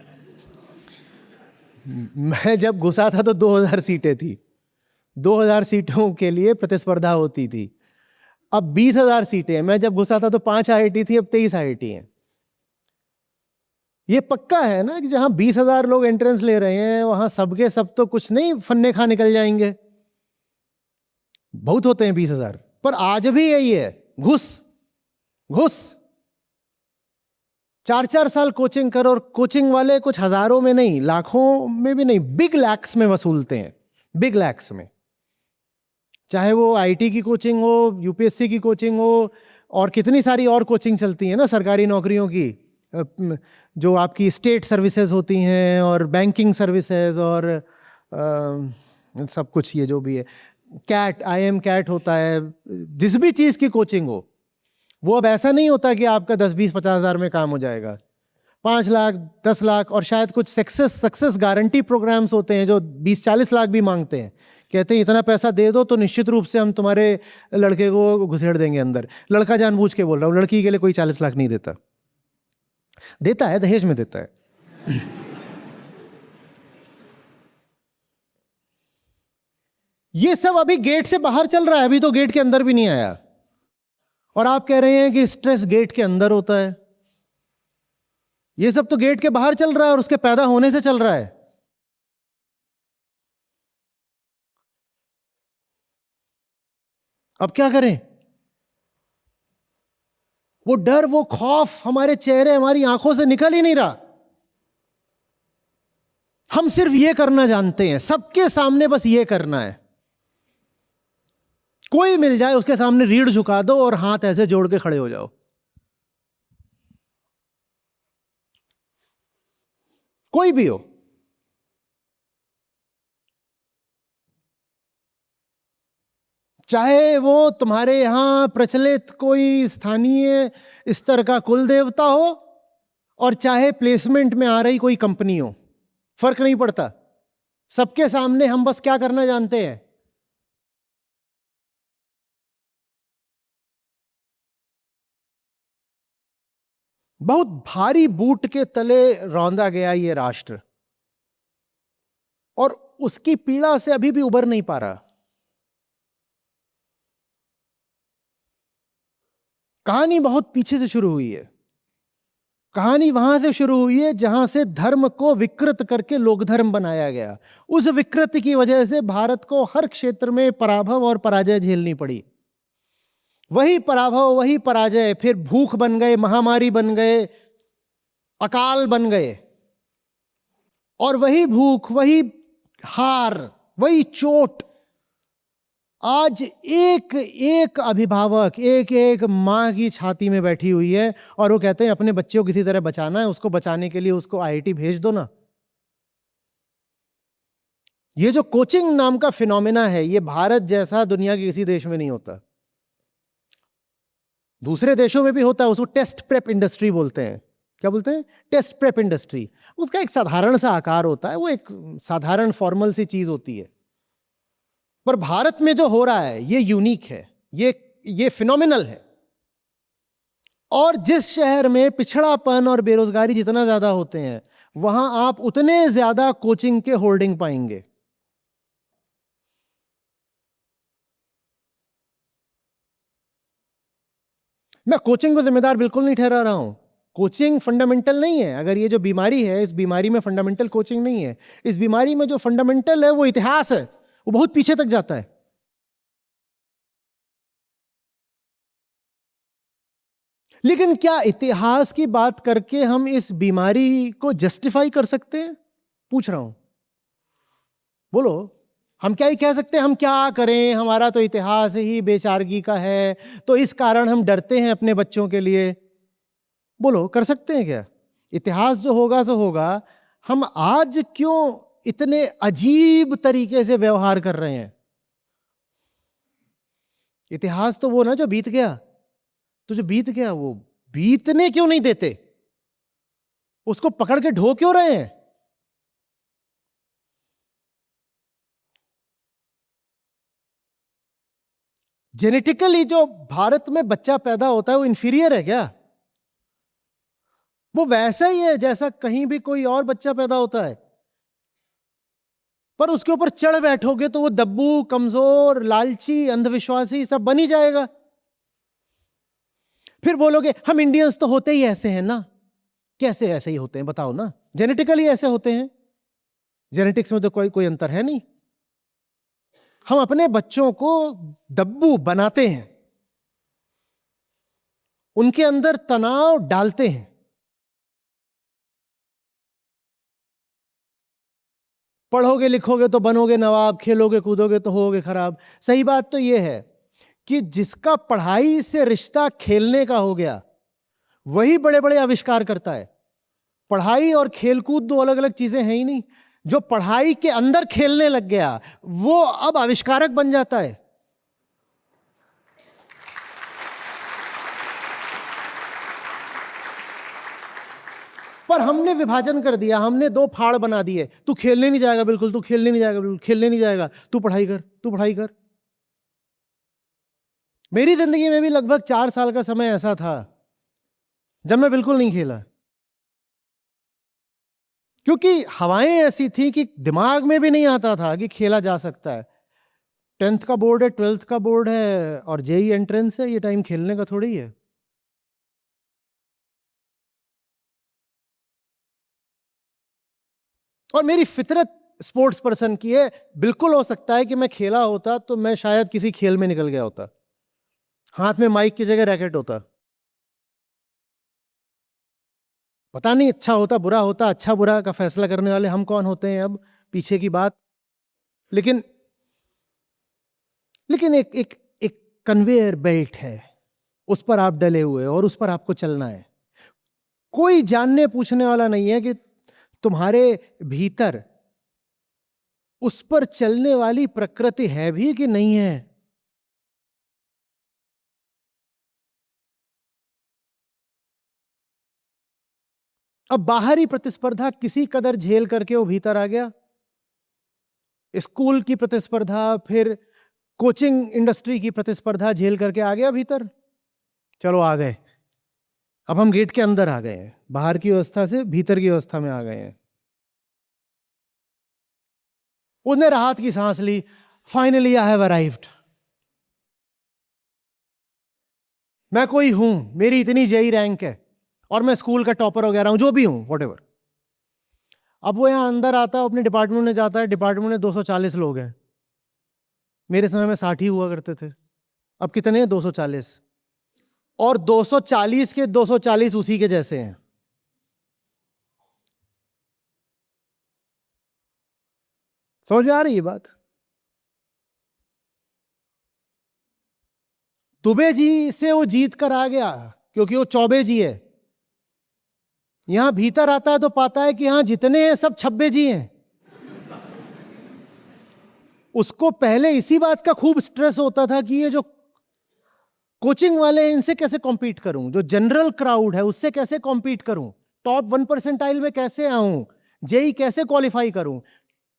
मैं जब घुसा था तो 2,000 सीटें थी, 2,000 सीटों के लिए प्रतिस्पर्धा होती थी। अब 20,000 सीटें हैं। मैं जब घुसा था तो 5 आईआईटी थी, अब 23 आईआईटी हैं। ये पक्का है ना कि जहां 20,000 लोग एंट्रेंस ले रहे हैं वहां सबके सब तो कुछ नहीं फन्ने खा निकल जाएंगे, बहुत होते हैं 20,000। पर आज भी यही है, घुस घुस 4-4 साल कोचिंग करो, और कोचिंग वाले कुछ हजारों में नहीं, लाखों में भी नहीं, बिग लैक्स में वसूलते हैं, बिग लैक्स में। चाहे वो आईटी की कोचिंग हो, यूपीएससी की कोचिंग हो, और कितनी सारी और कोचिंग चलती है ना सरकारी नौकरियों की, जो आपकी स्टेट सर्विसेज होती हैं और बैंकिंग सर्विसेज और सब कुछ, ये जो भी है, कैट, IIM कैट होता है, जिस भी चीज़ की कोचिंग हो, वो अब ऐसा नहीं होता कि आपका 10-20-50 हज़ार में काम हो जाएगा। 5 लाख, 10 लाख, और शायद कुछ सक्सेस गारंटी प्रोग्राम्स होते हैं जो 20-40 लाख भी मांगते हैं। कहते हैं इतना पैसा दे दो तो निश्चित रूप से हम तुम्हारे लड़के को घुसेड़ देंगे अंदर। लड़का जानबूझ के बोल रहा हूँ, लड़की के लिए कोई 40 लाख नहीं देता, देता है, दहेज में देता है। ये सब अभी गेट से बाहर चल रहा है, अभी तो गेट के अंदर भी नहीं आया, और आप कह रहे हैं कि स्ट्रेस गेट के अंदर होता है। ये सब तो गेट के बाहर चल रहा है और उसके पैदा होने से चल रहा है। अब क्या करें? वो डर, वो खौफ हमारे चेहरे, हमारी आंखों से निकल ही नहीं रहा। हम सिर्फ ये करना जानते हैं, सबके सामने बस ये करना है। कोई मिल जाए उसके सामने रीढ़ झुका दो और हाथ ऐसे जोड़ के खड़े हो जाओ। कोई भी हो, चाहे वो तुम्हारे यहां प्रचलित कोई स्थानीय स्तर का कुल देवता हो, और चाहे प्लेसमेंट में आ रही कोई कंपनी हो, फर्क नहीं पड़ता। सबके सामने हम बस क्या करना जानते हैं, बहुत भारी बूट के तले रौंदा गया ये राष्ट्र, और उसकी पीड़ा से अभी भी उबर नहीं पा रहा। कहानी बहुत पीछे से शुरू हुई है। कहानी वहां से शुरू हुई है जहां से धर्म को विकृत करके लोक धर्म बनाया गया। उस विकृति की वजह से भारत को हर क्षेत्र में पराभव और पराजय झेलनी पड़ी। वही पराभव, वही पराजय, फिर भूख बन गए, महामारी बन गए, अकाल बन गए, और वही भूख, वही हार, वही चोट आज एक एक अभिभावक, एक एक माँ की छाती में बैठी हुई है। और वो कहते हैं अपने बच्चे को किसी तरह बचाना है, उसको बचाने के लिए उसको आईआईटी भेज दो ना। ये जो कोचिंग नाम का फिनोमेना है, ये भारत जैसा दुनिया के किसी देश में नहीं होता। दूसरे देशों में भी होता है, उसको टेस्ट प्रेप इंडस्ट्री बोलते हैं। क्या बोलते हैं? Test prep industry. उसका एक साधारण सा आकार होता है, वो एक साधारण फॉर्मल सी चीज होती है। पर भारत में जो हो रहा है ये यूनिक है, ये फिनोमिनल है। और जिस शहर में पिछड़ापन और बेरोजगारी जितना ज्यादा होते हैं, वहां आप उतने ज्यादा कोचिंग के होर्डिंग पाएंगे। मैं कोचिंग को जिम्मेदार बिल्कुल नहीं ठहरा रहा हूं। कोचिंग फंडामेंटल नहीं है। अगर ये जो बीमारी है, इस बीमारी में फंडामेंटल कोचिंग नहीं है। इस बीमारी में जो फंडामेंटल है वो इतिहास है, वो बहुत पीछे तक जाता है। लेकिन क्या इतिहास की बात करके हम इस बीमारी को जस्टिफाई कर सकते हैं? पूछ रहा हूं, बोलो। हम क्या ही कह सकते हैं, हम क्या करें, हमारा तो इतिहास ही बेचारगी का है, तो इस कारण हम डरते हैं अपने बच्चों के लिए। बोलो, कर सकते हैं क्या? इतिहास जो होगा सो होगा। हम आज क्यों इतने अजीब तरीके से व्यवहार कर रहे हैं? इतिहास तो वो ना जो बीत गया, तो जो बीत गया वो बीतने क्यों नहीं देते? उसको पकड़ के ढो क्यों रहे हैं? जेनेटिकली जो भारत में बच्चा पैदा होता है वो इंफीरियर है क्या? वो वैसा ही है जैसा कहीं भी कोई और बच्चा पैदा होता है। पर उसके ऊपर चढ़ बैठोगे तो वो दब्बू, कमजोर, लालची, अंधविश्वासी सब बन ही जाएगा। फिर बोलोगे हम इंडियंस तो होते ही ऐसे हैं ना। कैसे ऐसे ही होते हैं बताओ ना? जेनेटिकली ऐसे होते हैं। जेनेटिक्स में तो कोई अंतर है नहीं। हम अपने बच्चों को दब्बू बनाते हैं, उनके अंदर तनाव डालते हैं। पढ़ोगे लिखोगे तो बनोगे नवाब, खेलोगे कूदोगे तो होगे खराब। सही बात तो यह है कि जिसका पढ़ाई से रिश्ता खेलने का हो गया, वही बड़े बड़े आविष्कार करता है। पढ़ाई और खेलकूद दो अलग अलग चीजें हैं ही नहीं। जो पढ़ाई के अंदर खेलने लग गया वो अब आविष्कारक बन जाता है। पर हमने विभाजन कर दिया, हमने दो फाड़ बना दिए। तू खेलने नहीं जाएगा बिल्कुल, तू खेलने नहीं जाएगा बिल्कुल, खेलने नहीं जाएगा, तू पढ़ाई कर, तू पढ़ाई कर। मेरी जिंदगी में भी लगभग 4 साल का समय ऐसा था जब मैं बिल्कुल नहीं खेला, क्योंकि हवाएं ऐसी थी कि दिमाग में भी नहीं आता था कि खेला जा सकता है। 10th का बोर्ड है, 12th का बोर्ड है और जेई एंट्रेंस है, ये टाइम खेलने का थोड़ी है। और मेरी फितरत स्पोर्ट्स पर्सन की है। बिल्कुल हो सकता है कि मैं खेला होता तो मैं शायद किसी खेल में निकल गया होता, हाथ में माइक की जगह रैकेट होता। पता नहीं अच्छा होता बुरा होता, अच्छा बुरा का फैसला करने वाले हम कौन होते हैं अब, पीछे की बात। लेकिन एक एक एक कन्वेयर बेल्ट है, उस पर आप डले हुए और उस पर आपको चलना है। कोई जानने पूछने वाला नहीं है कि तुम्हारे भीतर उस पर चलने वाली प्रकृति है भी कि नहीं है। अब बाहरी प्रतिस्पर्धा किसी कदर झेल करके वो भीतर आ गया। स्कूल की प्रतिस्पर्धा, फिर कोचिंग इंडस्ट्री की प्रतिस्पर्धा झेल करके आ गया भीतर। चलो आ गए, अब हम गेट के अंदर आ गए हैं, बाहर की व्यवस्था से भीतर की व्यवस्था में आ गए हैं। उसने राहत की सांस ली, फाइनली आई हैव अराइव्ड, मैं कोई हूं, मेरी इतनी जेई रैंक है और मैं स्कूल का टॉपर वगैरह हूं, जो भी हूं, व्हाटएवर। अब वो यहां अंदर आता है, अपने डिपार्टमेंट में जाता है, डिपार्टमेंट में 240 लोग हैं, मेरे समय में 60 ही हुआ करते थे, अब कितने हैं? 240, और 240 के 240 उसी के जैसे हैं। समझ में आ रही है बात? दुबे जी से वो जीत कर आ गया क्योंकि वो चौबे जी है। यहां भीतर आता है तो पाता है कि यहां जितने हैं सब छब्बे जी हैं। उसको पहले इसी बात का खूब स्ट्रेस होता था कि ये जो कोचिंग वाले हैं इनसे कैसे कॉम्पीट करूं, जो जनरल क्राउड है उससे कैसे कॉम्पीट करूं, टॉप 1% में कैसे आऊं, जेई कैसे क्वालिफाई करूं।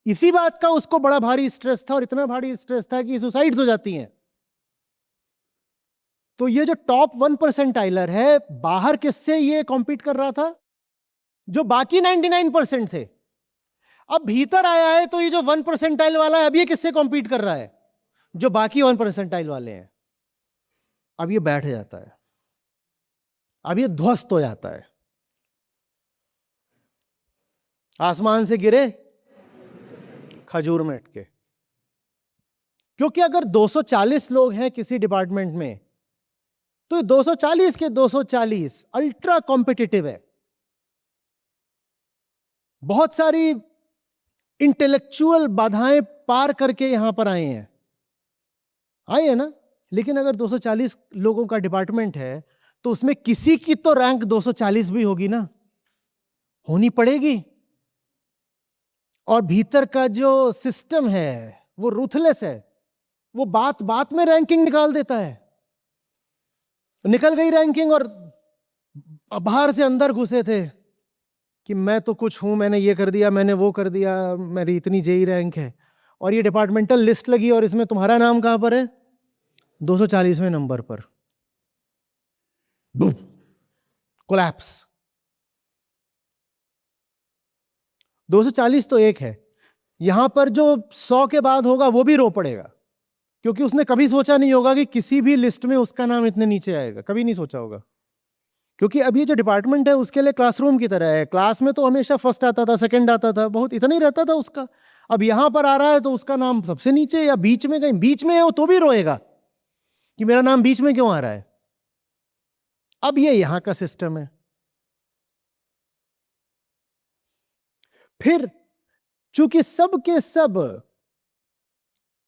इसी बात का उसको बड़ा भारी स्ट्रेस था, और इतना भारी स्ट्रेस था कि सुसाइड्स हो जाती हैं। तो ये जो टॉप 1% है, बाहर किससे ये कॉम्पीट कर रहा था? जो बाकी 99% थे। अब भीतर आया है तो ये जो 1% वाला है, अब ये किससे कॉम्पीट कर रहा है? जो बाकी 1% वाले हैं। अब ये बैठ जाता है, अब ये ध्वस्त हो जाता है। आसमान से गिरे खजूर में अटके। क्योंकि अगर 240 लोग हैं किसी डिपार्टमेंट में, तो 240 के 240 अल्ट्रा कॉम्पिटिटिव है। बहुत सारी इंटेलेक्चुअल बाधाएं पार करके यहां पर आए हैं ना। लेकिन अगर 240 लोगों का डिपार्टमेंट है तो उसमें किसी की तो रैंक 240 भी होगी ना, होनी पड़ेगी। और भीतर का जो सिस्टम है वो रूथलेस है, वो बात बात में रैंकिंग निकाल देता है। निकल गई रैंकिंग और बाहर से अंदर घुसे थे कि मैं तो कुछ हूं, मैंने ये कर दिया, मैंने वो कर दिया, मेरी इतनी जेई रैंक है। और ये डिपार्टमेंटल लिस्ट लगी और इसमें तुम्हारा नाम कहां पर है? 240वें नंबर पर। कोलैप्स। 240 तो एक है, यहां पर जो 100 के बाद होगा वो भी रो पड़ेगा, क्योंकि उसने कभी सोचा नहीं होगा कि किसी भी लिस्ट में उसका नाम इतने नीचे आएगा, कभी नहीं सोचा होगा। क्योंकि अब ये जो डिपार्टमेंट है उसके लिए क्लासरूम की तरह है। क्लास में तो हमेशा फर्स्ट आता था, सेकंड आता था, बहुत इतना ही रहता था उसका। अब यहां पर आ रहा है तो उसका नाम सबसे नीचे या बीच में, कहीं बीच में है तो भी रोएगा कि मेरा नाम बीच में क्यों आ रहा है। अब ये यहां का सिस्टम है। फिर चूंकि सब के सब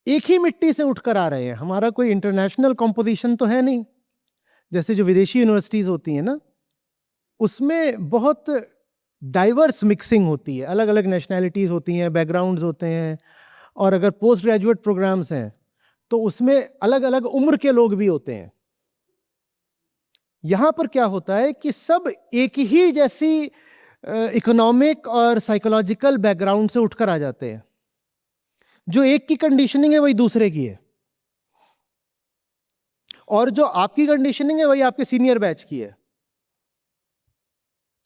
एक ही मिट्टी से उठकर आ रहे हैं, हमारा कोई इंटरनेशनल कॉम्पोजिशन तो है नहीं, जैसे जो विदेशी यूनिवर्सिटीज होती हैं ना, उसमें बहुत डाइवर्स मिक्सिंग होती है, अलग अलग नेशनैलिटीज होती हैं, बैकग्राउंड्स होते हैं। और अगर पोस्ट ग्रेजुएट प्रोग्राम्स हैं तो उसमें अलग अलग उम्र के लोग भी होते हैं। यहां पर क्या होता है कि सब एक ही जैसी इकोनॉमिक और साइकोलॉजिकल बैकग्राउंड से उठकर आ जाते हैं। जो एक की कंडीशनिंग है वही दूसरे की है, और जो आपकी कंडीशनिंग है वही आपके सीनियर बैच की है,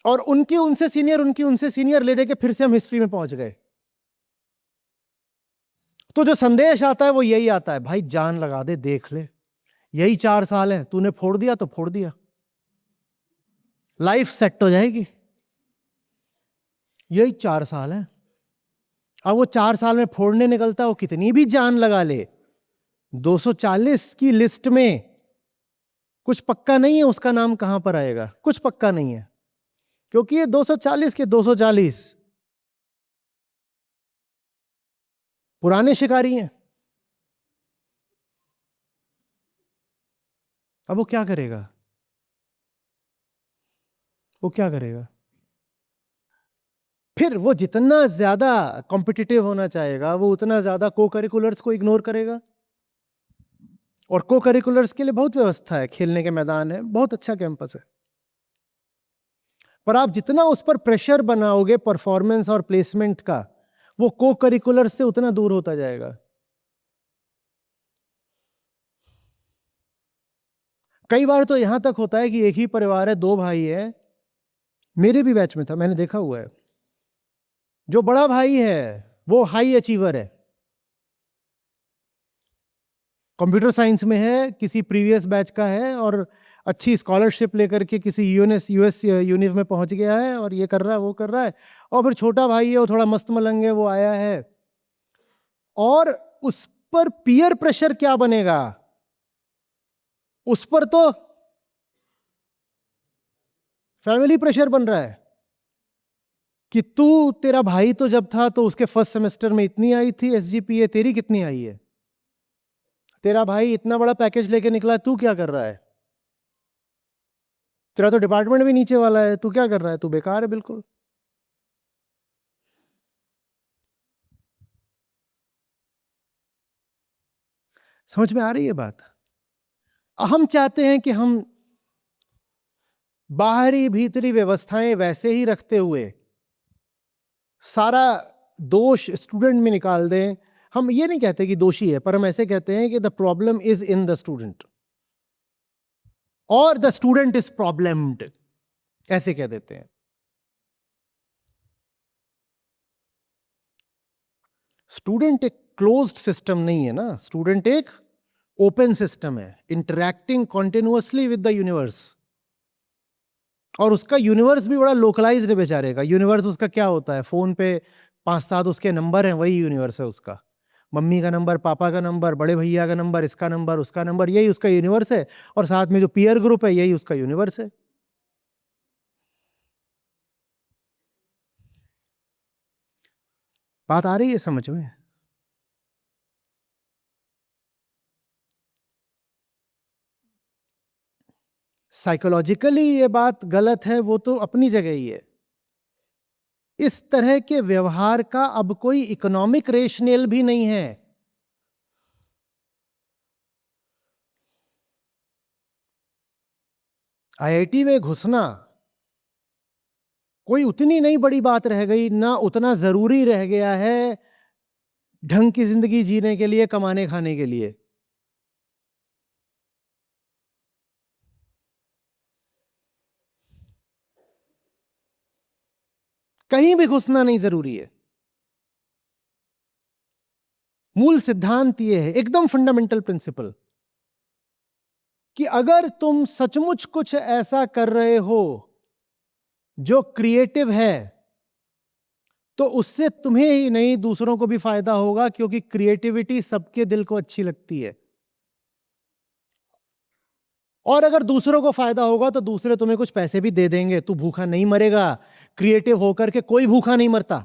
और उनकी उनसे सीनियर, उनकी उनसे सीनियर ले देके फिर से हम हिस्ट्री में पहुंच गए। तो जो संदेश आता है वो यही आता है, भाई जान लगा दे, देख ले, यही 4 साल है, तूने फोड़ दिया तो फोड़ दिया, लाइफ सेट हो जाएगी। यही 4 साल है। अब वो 4 साल में फोड़ने निकलता है, वो कितनी भी जान लगा ले, 240 की लिस्ट में कुछ पक्का नहीं है उसका नाम कहां पर आएगा, कुछ पक्का नहीं है। क्योंकि ये 240 के 240 पुराने शिकारी हैं। अब वो क्या करेगा? वो क्या करेगा? फिर वो जितना ज्यादा कॉम्पिटिटिव होना चाहेगा वो उतना ज्यादा को करिकुलर्स को इग्नोर करेगा। और को करिकुलर्स के लिए बहुत व्यवस्था है, खेलने के मैदान है, बहुत अच्छा कैंपस है। पर आप जितना उस पर प्रेशर बनाओगे परफॉर्मेंस और प्लेसमेंट का, वो को करिकुलर से उतना दूर होता जाएगा। कई बार तो यहां तक होता है कि एक ही परिवार है, 2 भाई है, मेरे भी बैच में था, मैंने देखा हुआ है। जो बड़ा भाई है वो हाई अचीवर है, कंप्यूटर साइंस में है, किसी प्रीवियस बैच का है और अच्छी स्कॉलरशिप लेकर के किसी यूएस यूनिव में पहुंच गया है और ये कर रहा है वो कर रहा है, और फिर छोटा भाई है वो थोड़ा मस्त मलंग है, वो आया है और उस पर पीयर प्रेशर क्या बनेगा, उस पर तो फैमिली प्रेशर बन रहा है कि तेरा भाई तो जब था तो उसके फर्स्ट सेमेस्टर में इतनी आई थी एसजीपीए, तेरी कितनी आई है, तेरा भाई इतना बड़ा पैकेज लेके निकला, तू क्या कर रहा है, तेरा तो डिपार्टमेंट भी नीचे वाला है, तू क्या कर रहा है, तू बेकार है बिल्कुल। समझ में आ रही है बात? हम चाहते हैं कि हम बाहरी भीतरी व्यवस्थाएं वैसे ही रखते हुए सारा दोष स्टूडेंट में निकाल दें। हम ये नहीं कहते कि दोषी है, पर हम ऐसे कहते हैं कि the problem is in the student और द स्टूडेंट इज प्रॉब्लम्ड, ऐसे कह देते हैं। स्टूडेंट एक क्लोज्ड सिस्टम नहीं है ना, स्टूडेंट एक ओपन सिस्टम है, interacting continuously with the universe. और उसका यूनिवर्स भी बड़ा लोकलाइज्ड है बेचारे का। यूनिवर्स उसका क्या होता है, फोन पे 5-7 उसके नंबर हैं, वही यूनिवर्स है उसका। मम्मी का नंबर, पापा का नंबर, बड़े भैया का नंबर, इसका नंबर, उसका नंबर, यही उसका यूनिवर्स है। और साथ में जो पीयर ग्रुप है यही उसका यूनिवर्स है। बात आ रही है समझ में? साइकोलॉजिकली ये बात गलत है, वो तो अपनी जगह ही है। इस तरह के व्यवहार का अब कोई इकोनॉमिक रेशनेल भी नहीं है। आईआईटी में घुसना कोई उतनी नहीं बड़ी बात रह गई, ना उतना जरूरी रह गया है ढंग की जिंदगी जीने के लिए, कमाने खाने के लिए। कहीं भी घुसना नहीं जरूरी है। मूल सिद्धांत यह है, एकदम फंडामेंटल प्रिंसिपल, कि अगर तुम सचमुच कुछ ऐसा कर रहे हो जो क्रिएटिव है तो उससे तुम्हें ही नहीं दूसरों को भी फायदा होगा, क्योंकि क्रिएटिविटी सबके दिल को अच्छी लगती है। और अगर दूसरों को फायदा होगा तो दूसरे तुम्हें कुछ पैसे भी दे देंगे, तू भूखा नहीं मरेगा। क्रिएटिव होकर के कोई भूखा नहीं मरता।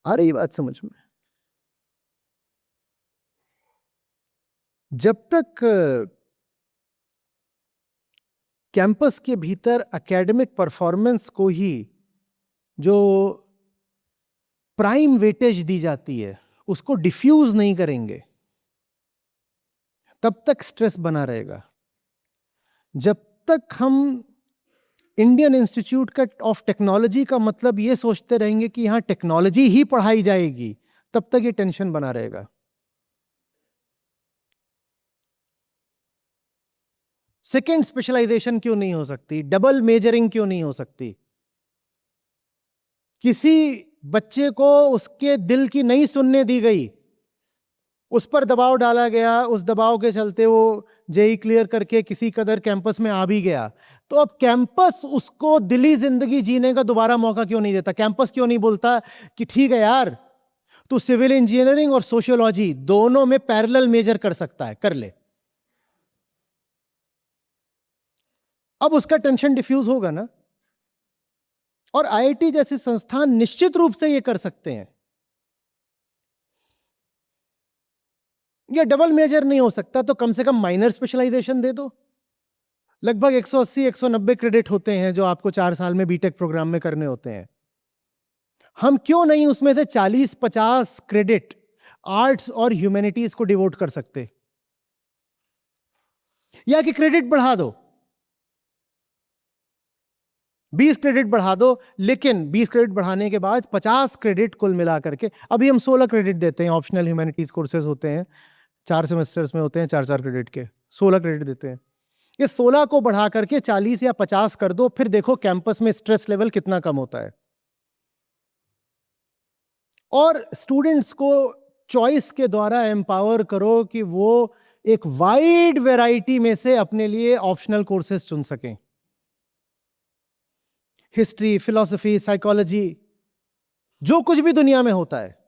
आ रही बात समझ में? जब तक कैंपस के भीतर एकेडमिक परफॉर्मेंस को ही जो प्राइम वेटेज दी जाती है उसको डिफ्यूज नहीं करेंगे, तब तक स्ट्रेस बना रहेगा। जब तक हम इंडियन इंस्टीट्यूट ऑफ टेक्नोलॉजी का मतलब ये सोचते रहेंगे कि यहां टेक्नोलॉजी ही पढ़ाई जाएगी, तब तक ये टेंशन बना रहेगा। सेकेंड स्पेशलाइजेशन क्यों नहीं हो सकती? डबल मेजरिंग क्यों नहीं हो सकती? किसी बच्चे को उसके दिल की नहीं सुनने दी गई, उस पर दबाव डाला गया, उस दबाव के चलते वो जेई क्लियर करके किसी कदर कैंपस में आ भी गया, तो अब कैंपस उसको दिली जिंदगी जीने का दोबारा मौका क्यों नहीं देता? कैंपस क्यों नहीं बोलता कि ठीक है यार, तू सिविल इंजीनियरिंग और सोशियोलॉजी दोनों में पैरेलल मेजर कर सकता है, कर ले। अब उसका टेंशन डिफ्यूज होगा ना। और आईआईटी जैसे संस्थान निश्चित रूप से ये कर सकते हैं। ये डबल मेजर नहीं हो सकता तो कम से कम माइनर स्पेशलाइजेशन दे दो। लगभग 180-190 क्रेडिट होते हैं जो आपको 4 साल में बीटेक प्रोग्राम में करने होते हैं। हम क्यों नहीं उसमें से 40-50 क्रेडिट आर्ट्स और ह्यूमैनिटीज को डिवोट कर सकते? या कि क्रेडिट बढ़ा दो, 20 क्रेडिट बढ़ा दो, लेकिन 20 क्रेडिट बढ़ाने के बाद 50 क्रेडिट कुल मिला करके, अभी हम 16 क्रेडिट देते हैं, ऑप्शनल ह्यूमैनिटीज कोर्सेज होते हैं, 4 सेमेस्टर्स में होते हैं, 4-4 क्रेडिट के 16 क्रेडिट देते हैं। ये 16 को बढ़ा करके 40 या 50 कर दो, फिर देखो कैंपस में स्ट्रेस लेवल कितना कम होता है। और स्टूडेंट्स को चॉइस के द्वारा एम्पावर करो कि वो एक वाइड वैरायटी में से अपने लिए ऑप्शनल कोर्सेज चुन सकें। हिस्ट्री, फिलॉसफी, साइकोलॉजी, जो कुछ भी दुनिया में होता है।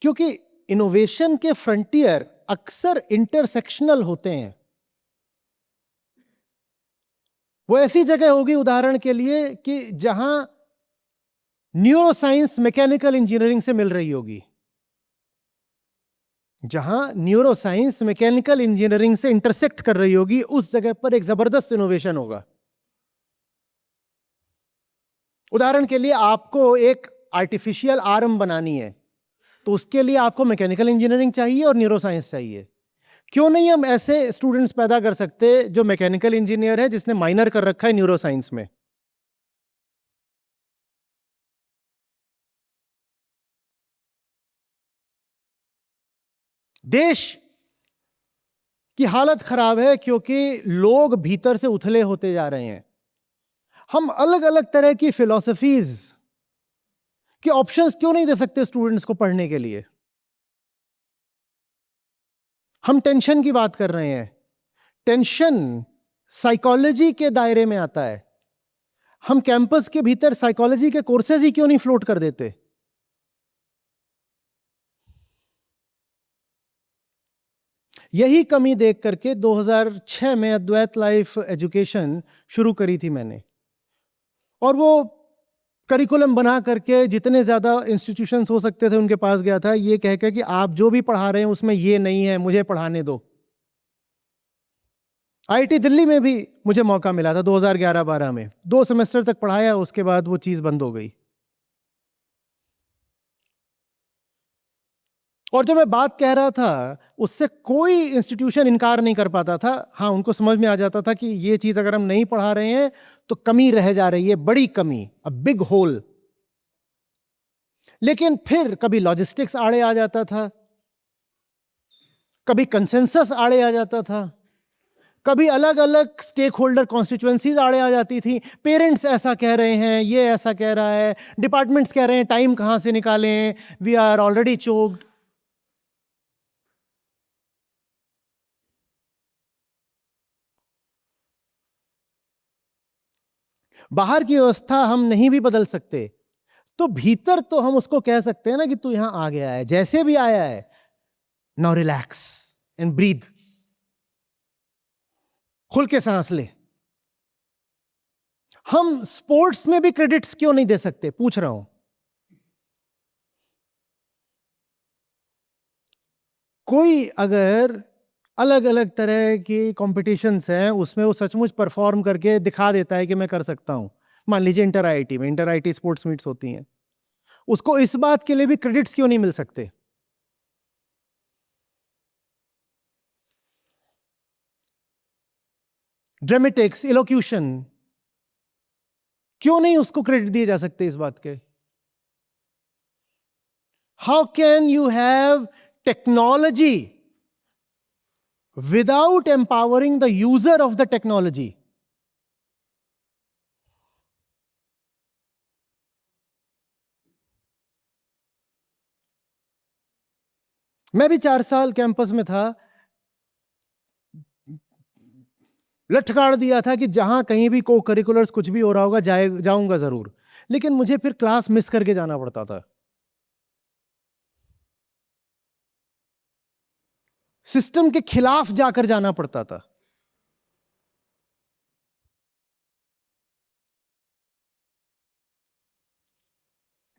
क्योंकि इनोवेशन के फ्रंटियर अक्सर इंटरसेक्शनल होते हैं। वो ऐसी जगह होगी उदाहरण के लिए कि जहां न्यूरोसाइंस मैकेनिकल इंजीनियरिंग से मिल रही होगी, जहां न्यूरोसाइंस मैकेनिकल इंजीनियरिंग से इंटरसेक्ट कर रही होगी, उस जगह पर एक जबरदस्त इनोवेशन होगा। उदाहरण के लिए आपको एक आर्टिफिशियल आर्म बनानी है, तो उसके लिए आपको मैकेनिकल इंजीनियरिंग चाहिए और न्यूरोसाइंस चाहिए। क्यों नहीं हम ऐसे स्टूडेंट्स पैदा कर सकते जो मैकेनिकल इंजीनियर है, जिसने माइनर कर रखा है न्यूरोसाइंस में। देश की हालत खराब है क्योंकि लोग भीतर से उथले होते जा रहे हैं। हम अलग अलग तरह की फिलॉसफीज के ऑप्शंस क्यों नहीं दे सकते स्टूडेंट्स को पढ़ने के लिए? हम टेंशन की बात कर रहे हैं। टेंशन साइकोलॉजी के दायरे में आता है। हम कैंपस के भीतर साइकोलॉजी के कोर्सेज ही क्यों नहीं फ्लोट कर देते? यही कमी देख करके 2006 में अद्वैत लाइफ एजुकेशन शुरू करी थी मैंने, और वो करिकुलम बना करके जितने ज्यादा इंस्टीट्यूशंस हो सकते थे उनके पास गया था, ये कहकर कि आप जो भी पढ़ा रहे हैं उसमें ये नहीं है, मुझे पढ़ाने दो। आईआईटी दिल्ली में भी मुझे मौका मिला था 2011-12 में, 2 सेमेस्टर तक पढ़ाया, उसके बाद वो चीज बंद हो गई। और जो मैं बात कह रहा था उससे कोई इंस्टीट्यूशन इनकार नहीं कर पाता था। हाँ, उनको समझ में आ जाता था कि ये चीज अगर हम नहीं पढ़ा रहे हैं तो कमी रह जा रही है, बड़ी कमी, अ बिग होल। लेकिन फिर कभी लॉजिस्टिक्स आड़े आ जाता था, कभी कंसेंसस आड़े आ जाता था, कभी अलग अलग स्टेक होल्डर कॉन्स्टिट्यूएंसीज आड़े आ जाती थी। पेरेंट्स ऐसा कह रहे हैं, ये ऐसा कह रहा है, डिपार्टमेंट्स कह रहे हैं टाइम कहां से निकालें, वी आर ऑलरेडी चोक्ड। बाहर की व्यवस्था हम नहीं भी बदल सकते, तो भीतर तो हम उसको कह सकते हैं ना कि तू यहां आ गया है, जैसे भी आया है, नाउ रिलैक्स एंड ब्रीथ, खुल के सांस ले। हम स्पोर्ट्स में भी क्रेडिट्स क्यों नहीं दे सकते, पूछ रहा हूं। कोई अगर अलग अलग तरह की कॉम्पिटिशन्स हैं, उसमें वो सचमुच परफॉर्म करके दिखा देता है कि मैं कर सकता हूं, मान लीजिए इंटर आईआईटी में इंटर आईआईटी स्पोर्ट्स मीट्स होती हैं, उसको इस बात के लिए भी क्रेडिट्स क्यों नहीं मिल सकते? ड्रामेटिक्स, इलोक्यूशन, क्यों नहीं उसको क्रेडिट दिए जा सकते इस बात के? How can you have technology without empowering the user of the technology? मैं भी 4 साल कैंपस में था, लटकाड़ दिया था कि जहां कहीं भी को करिकुलर्स कुछ भी हो रहा होगा जाऊंगा जरूर, लेकिन मुझे फिर क्लास मिस करके जाना पड़ता था। सिस्टम के खिलाफ जाकर जाना पड़ता था।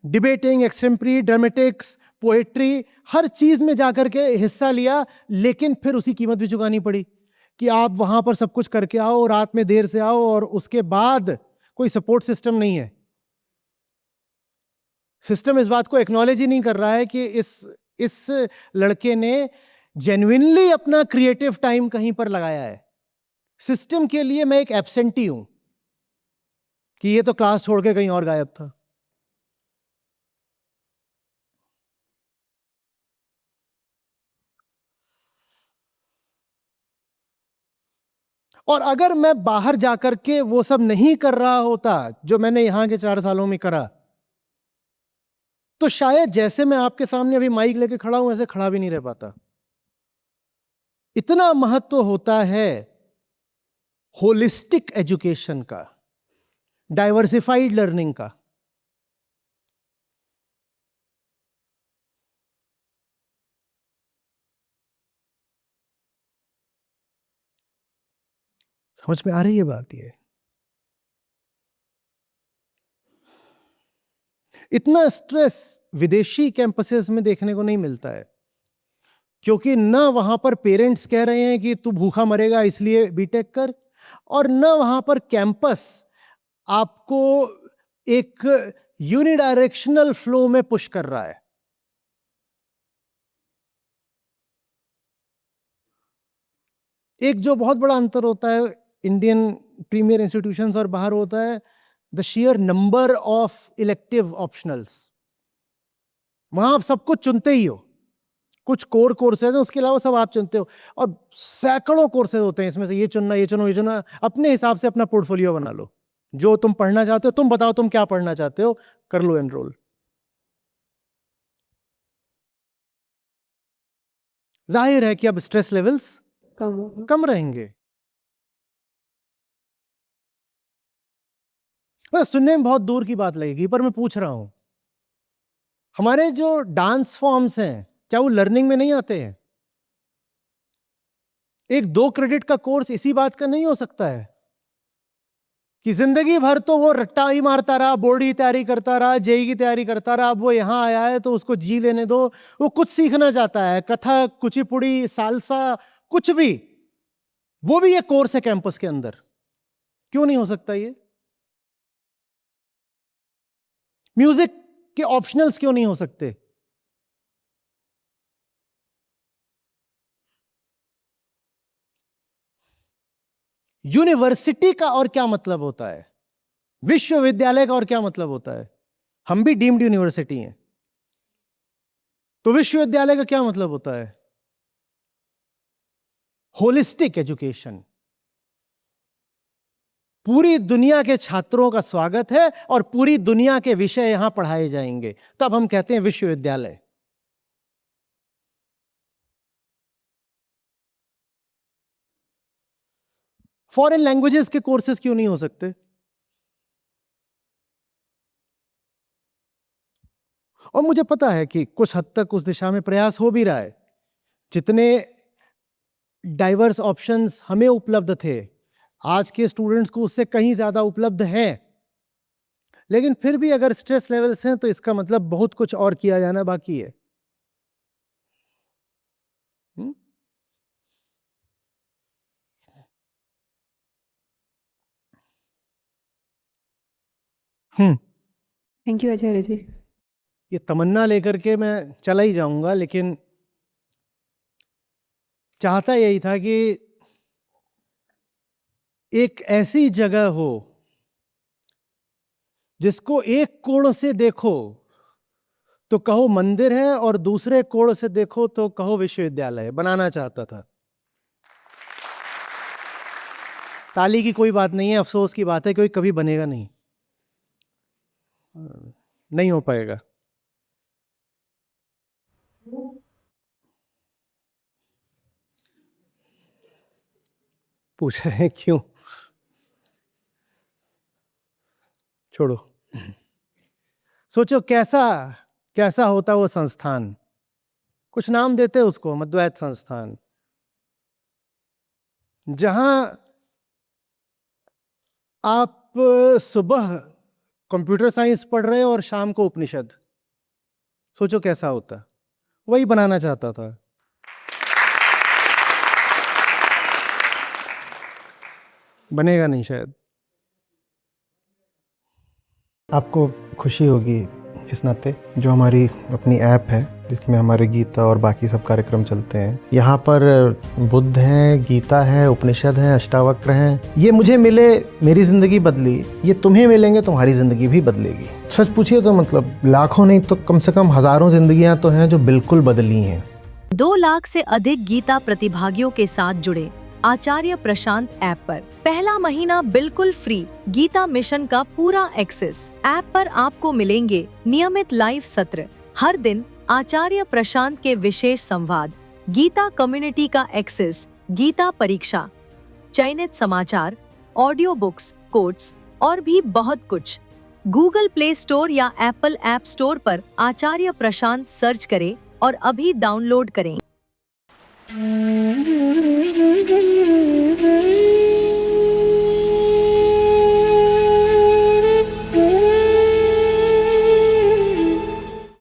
डिबेटिंग, एक्सटेम्परी, ड्रामेटिक्स, पोएट्री, हर चीज में जाकर के हिस्सा लिया, लेकिन फिर उसी कीमत भी चुकानी पड़ी कि आप वहां पर सब कुछ करके आओ, रात में देर से आओ, और उसके बाद कोई सपोर्ट सिस्टम नहीं है। सिस्टम इस बात को एक्नॉलेज ही नहीं कर रहा है कि इस लड़के ने जेन्युइनली अपना क्रिएटिव टाइम कहीं पर लगाया है। सिस्टम के लिए मैं एक एब्सेंटी हूं कि ये तो क्लास छोड़ के कहीं और गायब था। और अगर मैं बाहर जाकर के वो सब नहीं कर रहा होता जो मैंने यहां के 4 सालों में करा, तो शायद जैसे मैं आपके सामने अभी माइक लेके खड़ा हूं ऐसे खड़ा भी नहीं रह पाता। इतना महत्व होता है होलिस्टिक एजुकेशन का, डाइवर्सिफाइड लर्निंग का। समझ में आ रही है बात? ये इतना स्ट्रेस विदेशी कैंपसेस में देखने को नहीं मिलता है, क्योंकि ना वहां पर पेरेंट्स कह रहे हैं कि तू भूखा मरेगा इसलिए बीटेक कर, और ना वहां पर कैंपस आपको एक यूनिडायरेक्शनल फ्लो में पुश कर रहा है। एक जो बहुत बड़ा अंतर होता है इंडियन प्रीमियर इंस्टीट्यूशंस और बाहर होता है, the share number of elective optionals. वहां आप सब कुछ चुनते ही हो, कुछ कोर कोर्सेज हैं, उसके अलावा सब आप चुनते हो, और सैकड़ों कोर्सेज होते हैं, इसमें से ये चुनना, ये चुनो, ये चुनना। अपने हिसाब से अपना पोर्टफोलियो बना लो, जो तुम पढ़ना चाहते हो, तुम बताओ तुम क्या पढ़ना चाहते हो, कर लो एनरोल। जाहिर है कि अब स्ट्रेस लेवल्स कम रहेंगे। बस सुनने में बहुत दूर की बात लगेगी, पर मैं पूछ रहा हूं, हमारे जो डांस फॉर्म्स हैं क्या वो लर्निंग में नहीं आते हैं? एक 2 क्रेडिट का कोर्स इसी बात का नहीं हो सकता है कि जिंदगी भर तो वो रट्टा ही मारता रहा, बोर्ड की तैयारी करता रहा, जेई की तैयारी करता रहा, अब वो यहां आया है तो उसको जी लेने दो, वो कुछ सीखना चाहता है, कथक, कुचिपुड़ी, सालसा, कुछ भी, वो भी एक कोर्स है कैंपस के अंदर। क्यों नहीं हो सकता ये? म्यूजिक के ऑप्शनल्स क्यों नहीं हो सकते? यूनिवर्सिटी का और क्या मतलब होता है, विश्वविद्यालय का और क्या मतलब होता है? हम भी डीम्ड यूनिवर्सिटी हैं, तो विश्वविद्यालय का क्या मतलब होता है? Holistic education. पूरी दुनिया के छात्रों का स्वागत है और पूरी दुनिया के विषय यहां पढ़ाए जाएंगे, तब हम कहते हैं विश्वविद्यालय। फॉरेन लैंग्वेजेस के कोर्सेज क्यों नहीं हो सकते? और मुझे पता है कि कुछ हद तक उस दिशा में प्रयास हो भी रहा है। जितने डाइवर्स ऑप्शंस हमें उपलब्ध थे, आज के स्टूडेंट्स को उससे कहीं ज्यादा उपलब्ध है। लेकिन फिर भी अगर स्ट्रेस लेवल्स हैं तो इसका मतलब बहुत कुछ और किया जाना बाकी है। थैंक यू आचार्य जी। ये तमन्ना लेकर के मैं चला ही जाऊंगा, लेकिन चाहता यही था कि एक ऐसी जगह हो जिसको एक कोण से देखो तो कहो मंदिर है और दूसरे कोण से देखो तो कहो विश्वविद्यालय बनाना चाहता था। ताली की कोई बात नहीं है, अफसोस की बात है कि कभी बनेगा नहीं, नहीं हो पाएगा। पूछ रहे हैं क्यों? छोड़ो, सोचो कैसा कैसा होता वो संस्थान। कुछ नाम देते उसको, मध्वैत संस्थान, जहां आप सुबह कंप्यूटर साइंस पढ़ रहे हो और शाम को उपनिषद। सोचो कैसा होता। वही बनाना चाहता था। बनेगा नहीं शायद। आपको खुशी होगी इस नाते, जो हमारी अपनी ऐप है जिसमें हमारे गीता और बाकी सब कार्यक्रम चलते हैं, यहाँ पर बुद्ध हैं, गीता है, उपनिषद है, अष्टावक्र हैं। ये मुझे मिले, मेरी ज़िंदगी बदली, ये तुम्हें मिलेंगे, तुम्हारी ज़िंदगी भी बदलेगी। सच पूछिए तो मतलब लाखों नहीं तो कम से कम हज़ारों ज़िंदगियाँ तो हैं जो बिल्कुल बदली हैं। 2 लाख से अधिक गीता प्रतिभागियों के साथ जुड़े आचार्य प्रशांत ऐप पर। पहला महीना बिल्कुल फ्री। गीता मिशन का पूरा एक्सेस। ऐप पर आपको मिलेंगे नियमित लाइव सत्र, हर दिन आचार्य प्रशांत के विशेष संवाद, गीता कम्युनिटी का एक्सेस, गीता परीक्षा, चयनित समाचार, ऑडियो बुक्स, कोट्स और भी बहुत कुछ। गूगल प्ले स्टोर या एप्पल ऐप स्टोर पर आचार्य प्रशांत सर्च करें और अभी डाउनलोड करें।